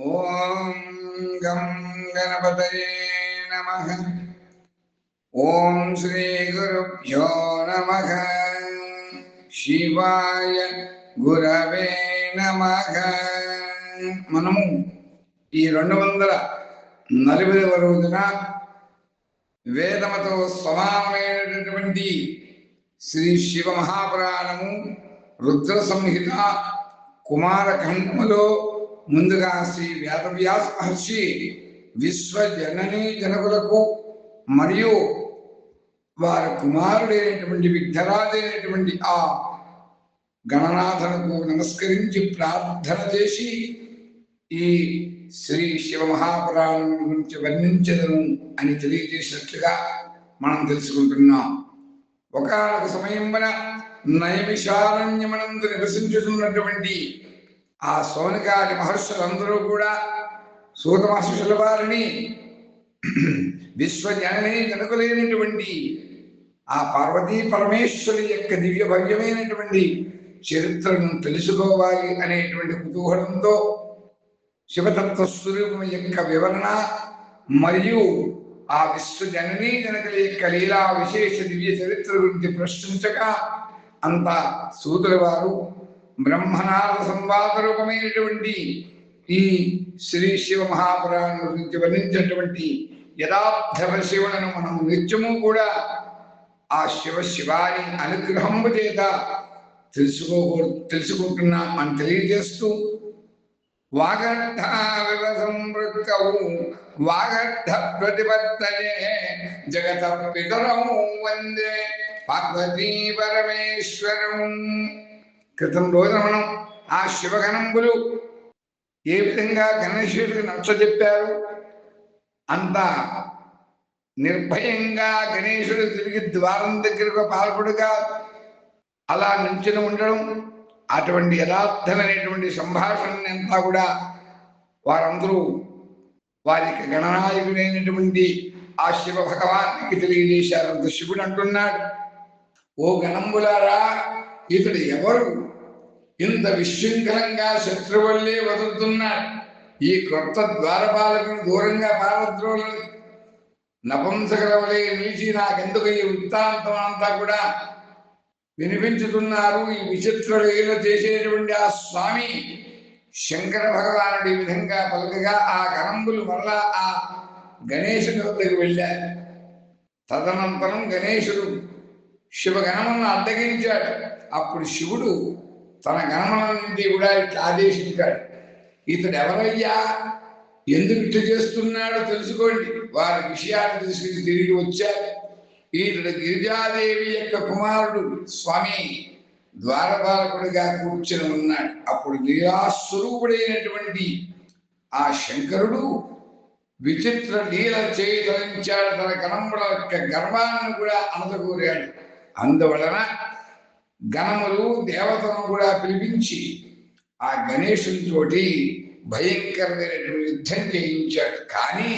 ఓం గం గణపతయే నమః. ఓం శ్రీ గురుభ్యో నమః. శివాయ గురవే నమః. మనము ఈ 240వ రోజున వేదముతో సమానమైనటువంటి శ్రీ శివ మహాపురాణము రుద్ర సంహిత కుమారఖండములో ముందుగా శ్రీ వేదవ్యాస మహర్షి విశ్వజననీ జనకులకు మరియు వారి కుమారుడైనటువంటి విఘ్నరాజైనటువంటి ఆ గణనాథులకు నమస్కరించి ప్రార్థన చేసి ఈ శ్రీ శివ మహాపురాణం గురించి వర్ణించదను అని తెలియజేసినట్లుగా మనం తెలుసుకుంటున్నాం. ఒకనొక సమయమున నైమిషారణ్యమనందు నివసించుతున్నటువంటి ఆ సౌనకాది మహర్షులందరూ కూడా సూత మహర్షుల వారిని విశ్వజననీ జనకులైనటువంటి ఆ పార్వతీ పరమేశ్వరి యొక్క దివ్య భవ్యమైనటువంటి చరిత్రను తెలుసుకోవాలి అనేటువంటి కుతూహలంతో శివతత్వ స్వరూపం యొక్క వివరణ మరియు ఆ విశ్వజననీ జనకుల యొక్క లీలా విశేష దివ్య చరిత్ర గురించి ప్రశ్నించగా అంత సూతుల వారు బ్రహ్మనాథ సంవాద రూపమైనటువంటి ఈ శ్రీ శివ మహాపురాణం గురించి వర్ణించినటువంటి యథార్థ శివులను మనం నిత్యము కూడా ఆ శివాని అనుగ్రహము చేత తెలుసుకుంటున్నాం అని తెలియజేస్తూ వాగర్థ వాగర్థ ప్రతిపత్తయే జగత పితరం వందే పార్వతీ పరమేశ్వరం. క్రితం రోజున మనం ఆ శివగణంబులు ఏ విధంగా గణేశుడికి నచ్చజెప్పారు, అంత నిర్భయంగా గణేశుడు తిరిగి ద్వారం దగ్గరకు పాల్పడుగా అలా నించుని ఉండడం, అటువంటి యథార్థమైనటువంటి సంభాషణని అంతా కూడా వారందరూ వారికి గణనాయకుడైనటువంటి ఆ శివ భగవానికి తెలియజేశారు. శివుడు అంటున్నాడు, ఓ గణంబులారా, ఇతడు ఎవరు? ఇంత విశృంఖలంగా శత్రువుల్లే వదులుతున్నాడు. ఈ క్రొత్త ద్వారపాలకుని దూరంగా పారద్రోలని నపుంసకుల వలె నిలిచి నాకెందుకు ఈ వృత్తాంతం అంతా కూడా వినిపించుతున్నారు. ఈ విచిత్ర లీల చేసేటువంటి ఆ స్వామి శంకర భగవానుడు ఈ విధంగా పలుకగా ఆ గణంబులు మరలా ఆ గణేశుని వద్దకు వెళ్ళారు. తదనంతరం గణేశుడు శివగణములను అడ్డగించాడు. అప్పుడు శివుడు తన గణముల నుండి కూడా ఇట్లా ఆదేశించాడు, ఇతడు ఎవరయ్యా, ఎందుకు ఇట్లా చేస్తున్నాడో తెలుసుకోండి. వారి విషయాన్ని తీసుకుని తిరిగి వచ్చారు. ఇతడు గిరిజాదేవి యొక్క కుమారుడు స్వామి ద్వారపాలకుడిగా కూర్చుని ఉన్నాడు. అప్పుడు లీలాస్వరూపుడైనటువంటి ఆ శంకరుడు విచిత్ర లీల చేయదలించాడు. తన గణముల యొక్క గర్వాన్ని కూడా అనదగోరాడు. అందువలన గణములు దేవతను కూడా పిలిపించి ఆ గణేశునితోటి భయంకరమైనటువంటి యుద్ధం చేయించాడు. కానీ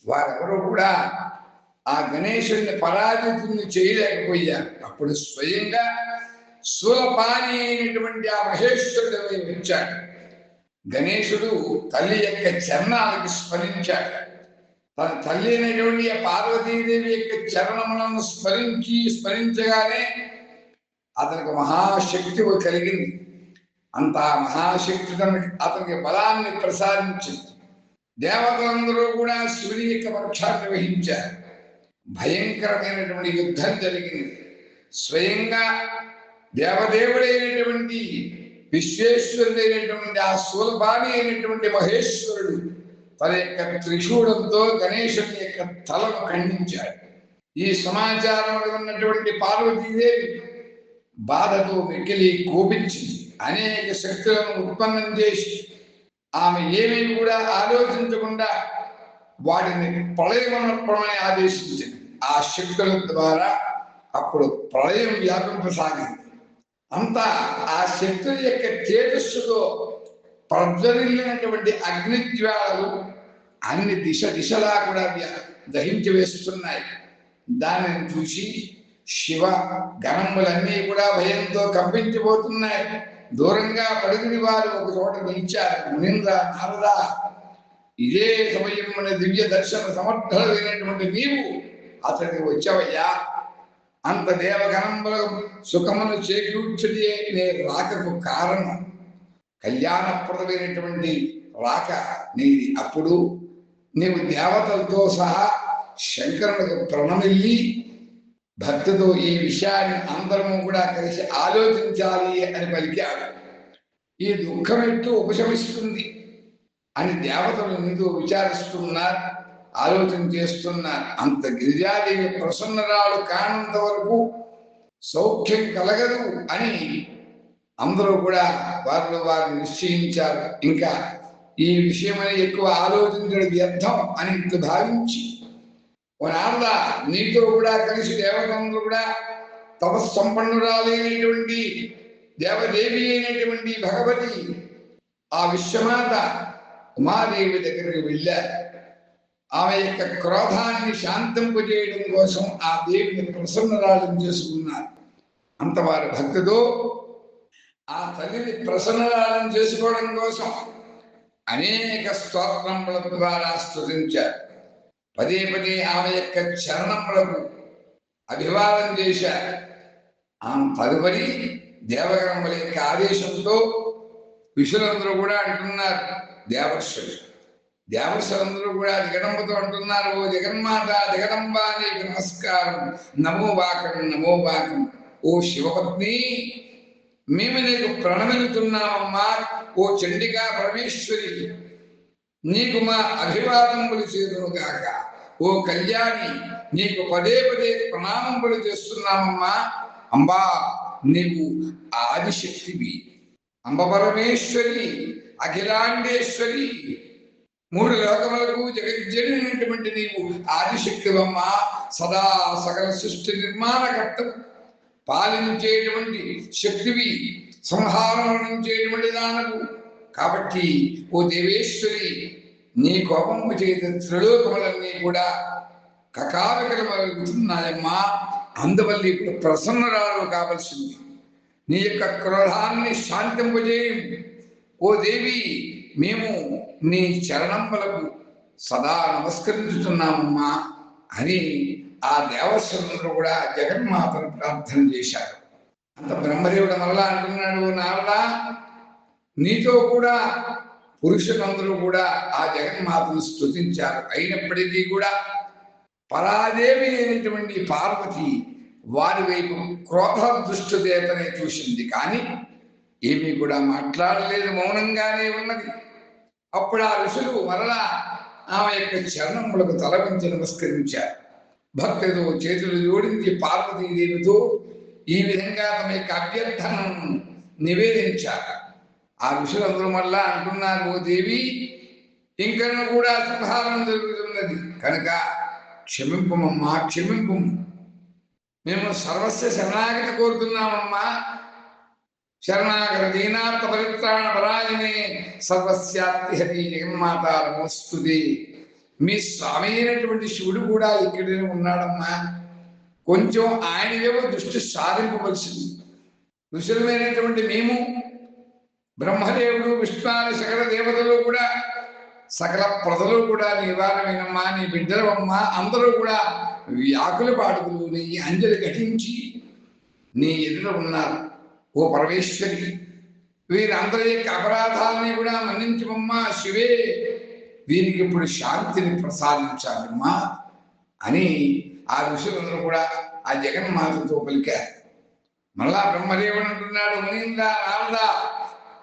వారెవరూ కూడా ఆ గణేశుడిని పరాజితుని చేయలేకపోయారు. అప్పుడు స్వయంగా శూలపాణి అయినటువంటి ఆ మహేశ్వరుడు వచ్చాడు. గణేశుడు తల్లి యొక్క చరణాలకు స్మరించాడు. తన తల్లి అయినటువంటి పార్వతీదేవి యొక్క చరణములను స్మరించగానే అతనికి మహాశక్తి కలిగింది. అంత మహాశక్తి అతనికి బలాన్ని ప్రసాదించింది. దేవతలందరూ కూడా శివుని యొక్క పక్షాన్ని వహించారు. భయంకరమైనటువంటి యుద్ధం జరిగింది. స్వయంగా దేవదేవుడైనటువంటి విశ్వేశ్వరుడైనటువంటి ఆ శూలపాణి అయినటువంటి మహేశ్వరుడు తన యొక్క త్రిశూలంతో గణేశుని యొక్క తలను ఖండించాడు. ఈ సమాచారం ఉన్నటువంటి పార్వతీదేవి బాధతో మిక్కిలి కోపించింది. అనేక శక్తులను ఉత్పన్నం చేసి ఆమె ఏమీ కూడా ఆలోచించకుండా వాటిని ప్రళయమని ఆదేశించింది. ఆ శక్తుల ద్వారా అప్పుడు ప్రళయం వ్యాపింపసాగింది. అంతా ఆ శక్తుల యొక్క తేజస్సుతో ప్రజ్వలిల్లినటువంటి అగ్నిజ్వాలలు అన్ని దిశలా కూడా దహించి వేస్తున్నాయి. దానిని చూసి శివ గణములన్నీ కూడా భయంతో కంపించిపోతున్నాయి. దూరంగా పడుకుని వారు ఒక చోట నిలిచారు. మునీంద్ర, నారద, ఇదే సమయం మన దివ్య దర్శన సమర్థులైనటువంటి నీవు అతడికి వచ్చావయ్యా. అంత దేవగణముల సుఖమును చేకూర్చుడే నే రాకకు కారణం. కళ్యాణప్రదమైనటువంటి రాక నీది. అప్పుడు నీవు దేవతలతో సహా శంకరునికి ప్రణమిల్లి భక్తితో ఈ విషయాన్ని అందరము కూడా కలిసి ఆలోచించాలి అని పలికాడు. ఈ దుఃఖం ఎట్టు ఉపశమిస్తుంది అని దేవతలు నీతో విచారిస్తున్నారు, ఆలోచన చేస్తున్నారు. అంత గిరిజాదేవి ప్రసన్నరాలు కానంత వరకు సౌఖ్యం కలగదు అని అందరూ కూడా వారు నిశ్చయించారు. ఇంకా ఈ విషయమని ఎక్కువ ఆలోచించడం వ్యర్థం అని భావించి ఓ నారద, నీతో కూడా కలిసి దేవతలందరూ కూడా తపస్సంపన్నురాలైనటువంటి దేవదేవి అయినటువంటి భగవతి ఆ విశ్వమాత ఉమాదేవి దగ్గరికి వెళ్ళారు. ఆమె యొక్క క్రోధాన్ని శాంతింపజేయడం కోసం ఆ దేవిని ప్రసన్నరాలను చేసుకున్నారు. అంత వారి భక్తితో ఆ తల్లిని ప్రసన్నరాలను చేసుకోవడం కోసం అనేక స్తోత్రముల ద్వారా స్తుతించారు. పదే పదే ఆమె యొక్క చరణములకు అభివాదం చేశారు. ఆమె తదుపరి దేవగణముల యొక్క ఆదేశంతో ఋషులందరూ కూడా అంటున్నారు, దేవర్షులందరూ కూడా జగదంబతో అంటున్నారు, ఓ జగన్మాత జగదంబ నీకు నమస్కారం, నమో వాకం నమో వాకం. ఓ శివపత్ని, మేము నీకు ప్రణమిలుతున్నామమ్మా. ఓ చండికా పరమేశ్వరి, నీకు మా అభివాదములు చేదునుగాక. ఓ కళ్యాణి, నీకు పదే పదే ప్రణామములు చేస్తున్నామమ్మా. అంబా, నీవు ఆదిశక్తివి. అంబ పరమేశ్వరి, అఖిలాండేశ్వరి, మూడు లోకములకు జగజ్జనైనటువంటి నీవు ఆదిశక్తివమ్మా. సదా సకల సృష్టి నిర్మాణకర్త, పాలించేటువంటి శక్తివి, సంహారం నుంచేటువంటి దానవు. కాబట్టి ఓ దేవేశ్వరి, నీ కోపము చేత త్రిలోకములన్నీ కూడా కకావికలమవుతున్నాయమ్మా. అందువల్ల ఇప్పుడు ప్రసన్నరాలు కావలసింది. నీ యొక్క క్రోధాన్ని శాంతింపజేయం. ఓ దేవి, మేము నీ చరణములకు సదా నమస్కరించుతున్నామమ్మా అని ఆ దేవస్వరులు కూడా జగన్మాతను ప్రార్థన చేశారు. అంత బ్రహ్మదేవుడు మరలా అంటున్నాడు, నారదా, నీతో కూడా పురుషులందరూ కూడా ఆ జగన్మాతను స్తుతించారు. అయినప్పటికీ కూడా పరాదేవి అయినటువంటి పార్వతి వారి వైపు క్రోధ దృష్టిదేతనే చూసింది, కానీ ఏమీ కూడా మాట్లాడలేదు, మౌనంగానే ఉన్నది. అప్పుడు ఆ ఋషులు మరలా ఆమె యొక్క చరణములకు తల వంచి నమస్కరించారు. భక్తితో చేతులు జోడించి పార్వతీదేవితో ఈ విధంగా తమ యొక్క అభ్యర్థనను నివేదించారు. ఆ ఋషులందరూ మళ్ళా అంటున్నారు, ఓ దేవి, ఇంకను కూడా సంహారం జరుగుతున్నది కనుక క్షమింపమమ్మా, క్షమింపు. మేము సర్వస్వ శరణాగతి కోరుతున్నామమ్మా. శరణాగత దీనార్థ పరిత్రాణ పరాయణే సర్వస్యాత్తిహతి జగన్మాత నమస్తుతే. మీ స్వామి అయినటువంటి శివుడు కూడా ఇక్కడే ఉన్నాడమ్మా. కొంచెం ఆయనవేవో దృష్టి సాధింపవలసింది. ఋషులమైనటువంటి మేము, బ్రహ్మదేవుడు, విష్ణువారి సకల దేవతలు కూడా, సకల ప్రజలు కూడా నివారమైనమ్మా, నీ బిడ్డలమ్మా. అందరూ కూడా వ్యాకుల పాడుకులు నీ అంజలి ఘటించి నీ ఎదుట ఉన్నారు. ఓ పరమేశ్వరి, వీరందరి యొక్క అపరాధాలని కూడా మన్నించమమ్మా. శివే, వీరికి ఇప్పుడు శాంతిని ప్రసాదించాలమ్మా అని ఆ ఋషులందరూ కూడా ఆ జగన్మాతతో పలికారు. మళ్ళా బ్రహ్మదేవుడు అంటున్నాడు, మునీంద్ర, నారద,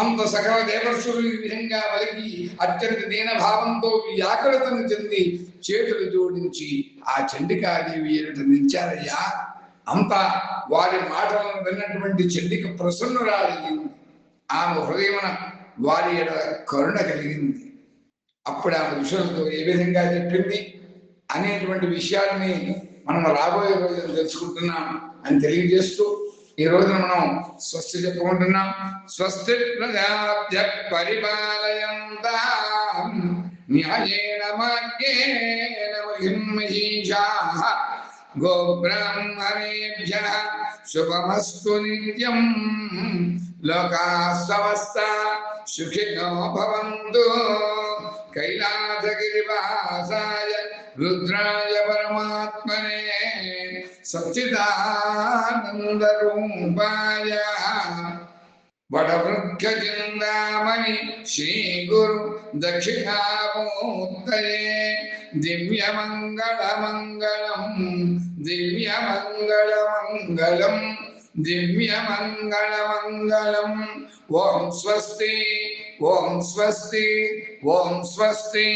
అంత సకల దేవర్షులు ఈ విధంగా పలికి అత్యంత దీనభావంతో వ్యాకులతను చెంది చేతులు జోడించి ఆ చండికాదేవి ఎదుట నిలిచారయ్యా. అంత వారి మాటలను విన్నటువంటి చండిక ప్రసన్నురాలింది. ఆమె హృదయమున వారి ఎడ కరుణ కలిగింది. అప్పుడు ఆమె ఋషులతో ఏ విధంగా చెప్పింది అనేటువంటి విషయాన్ని మనం రాబోయే రోజులు తెలుసుకుంటున్నాం అని తెలియజేస్తూ ఈ రోజున మనం స్వస్తి చెప్పుకుంటున్నాం. స్వస్తి ప్రజాభ్య పరిపాలయంతాం న్యాయేన మార్గేణ మహిషాః గోబ్రాహ్మణేభ్యః శుభమస్తు నిత్యం. లోకాః సమస్తా సుఖినో భవంతు. కైలాస గిరివాసాయ రుద్రాయ పరమాత్మనే సచ్చిదానంద రూపాయ వటవృక్ష చిందామణి శ్రీ గురు దక్షిణామూర్తయే దివ్యమంగళమంగళం దివ్యమంగళమంగళం దివ్యమంగళమంగళం. ఓం స్వస్తి ఓం స్వస్తి ఓం స్వస్తి.